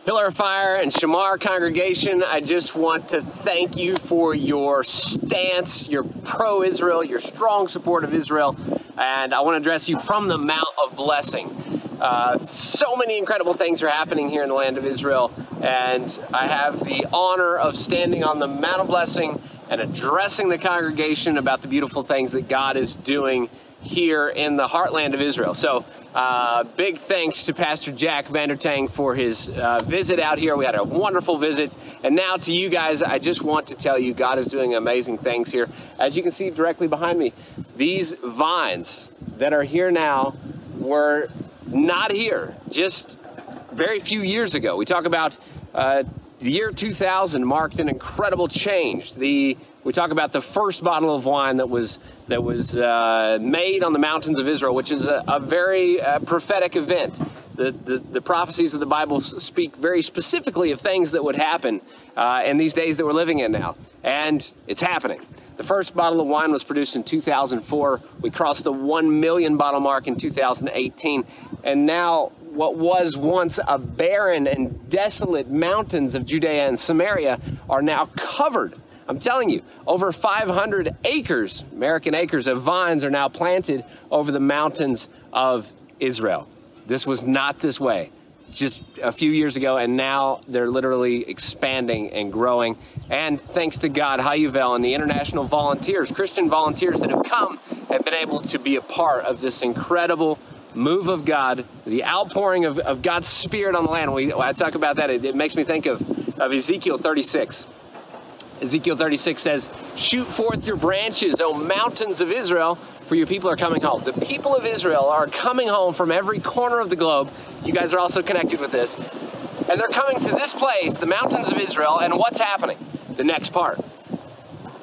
Pillar of Fire and Shamar congregation, I just want to thank you for your stance, your pro-Israel, your strong support of Israel, and I want to address you from the Mount of Blessing. So many incredible things are happening here in the land of Israel, and I have the honor of standing on the Mount of Blessing and addressing the congregation about the beautiful things that God is doing here in the heartland of Israel. So big thanks to Pastor Jack Vandertang for his visit out here. We had a wonderful visit. And now to you guys, I just want to tell you God is doing amazing things here. As you can see directly behind me, these vines that are here now were not here just very few years ago. We talk about the year 2000 marked an incredible change. We talk about the first bottle of wine that was made on the mountains of Israel, which is a very prophetic event. The prophecies of the Bible speak very specifically of things that would happen in these days that we're living in now, and it's happening. The first bottle of wine was produced in 2004. We crossed the 1 million bottle mark in 2018, and now what was once a barren and desolate mountains of Judea and Samaria are now covered. I'm telling you, over 500 acres, American acres of vines are now planted over the mountains of Israel. This was not this way just a few years ago, and now they're literally expanding and growing. And thanks to God, HaYovel and the international volunteers, Christian volunteers that have come, have been able to be a part of this incredible move of God, the outpouring of God's Spirit on the land. When I talk about that, it makes me think of Ezekiel 36. Ezekiel 36 says, "Shoot forth your branches, O mountains of Israel, for your people are coming home." The people of Israel are coming home from every corner of the globe. You guys are also connected with this. And they're coming to this place, the mountains of Israel, and what's happening? The next part.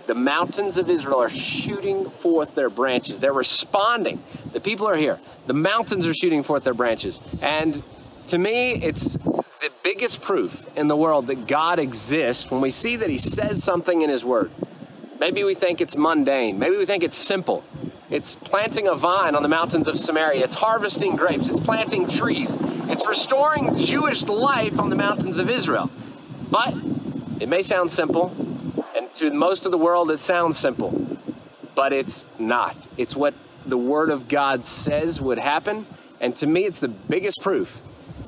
The mountains of Israel are shooting forth their branches. They're responding. The people are here. The mountains are shooting forth their branches. And to me, it's the biggest proof in the world that God exists when we see that he says something in his word. Maybe we think it's mundane. Maybe we think it's simple. It's planting a vine on the mountains of Samaria. It's harvesting grapes. It's planting trees. It's restoring Jewish life on the mountains of Israel. But it may sound simple, and to most of the world it sounds simple, but it's not. It's what the Word of God says would happen, and to me it's the biggest proof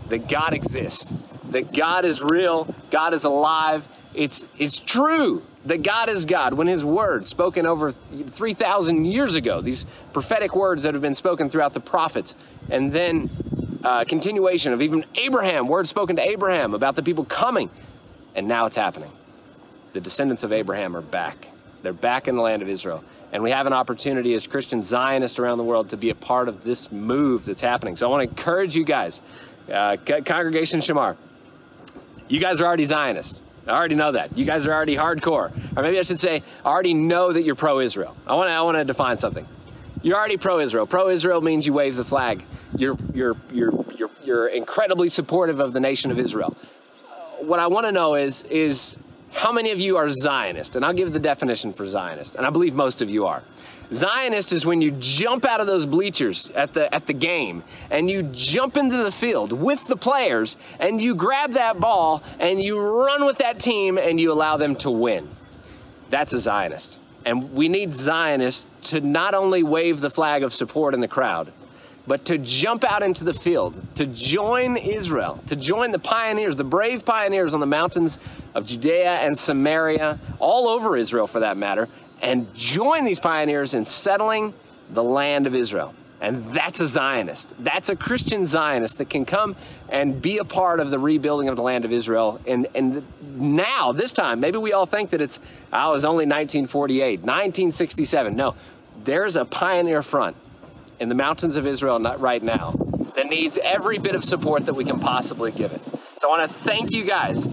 that God exists, that God is real, God is alive. It's true that God is God when his word spoken over 3,000 years ago, these prophetic words that have been spoken throughout the prophets, and then continuation of even Abraham, words spoken to Abraham about the people coming, and now it's happening. The descendants of Abraham are back. They're back in the land of Israel. And we have an opportunity as Christian Zionists around the world to be a part of this move that's happening. So I want to encourage you guys, Congregation Shamar, you guys are already Zionists. I already know that. You guys are already hardcore. Or maybe I should say, I already know that you're pro-Israel. I want to define something. You're already pro-Israel. Pro-Israel means you wave the flag. You're incredibly supportive of the nation of Israel. What I want to know is how many of you are Zionist? And I'll give the definition for Zionist, and I believe most of you are. Zionist is when you jump out of those bleachers at the game and you jump into the field with the players and you grab that ball and you run with that team and you allow them to win. That's a Zionist. And we need Zionists to not only wave the flag of support in the crowd, but to jump out into the field, to join Israel, to join the pioneers, the brave pioneers on the mountains of Judea and Samaria, all over Israel for that matter, and join these pioneers in settling the land of Israel. And that's a Zionist. That's a Christian Zionist that can come and be a part of the rebuilding of the land of Israel. And now, this time, maybe we all think that it was only 1948, 1967. No, there's a pioneer front in the mountains of Israel right now that needs every bit of support that we can possibly give it. So I want to thank you guys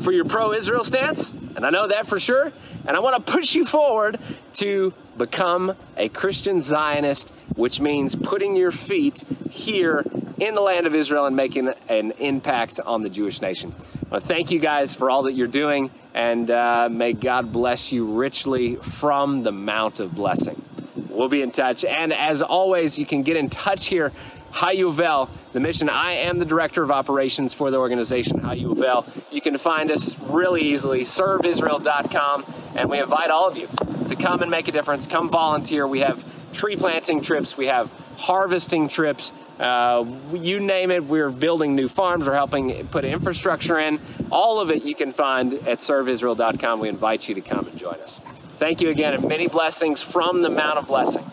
for your pro-Israel stance, and I know that for sure. And I want to push you forward to become a Christian Zionist, which means putting your feet here in the land of Israel and making an impact on the Jewish nation. I want to thank you guys for all that you're doing, and may God bless you richly from the Mount of Blessing. We'll be in touch. And as always, you can get in touch here. HaYovel, the mission. I am the director of operations for the organization HaYovel. You can find us really easily, serveisrael.com, and we invite all of you to come and make a difference. Come volunteer. We have tree planting trips. We have harvesting trips. You name it. We're building new farms. We're helping put infrastructure in. All of it you can find at serveisrael.com. We invite you to come and join us. Thank you again, and many blessings from the Mount of Blessing.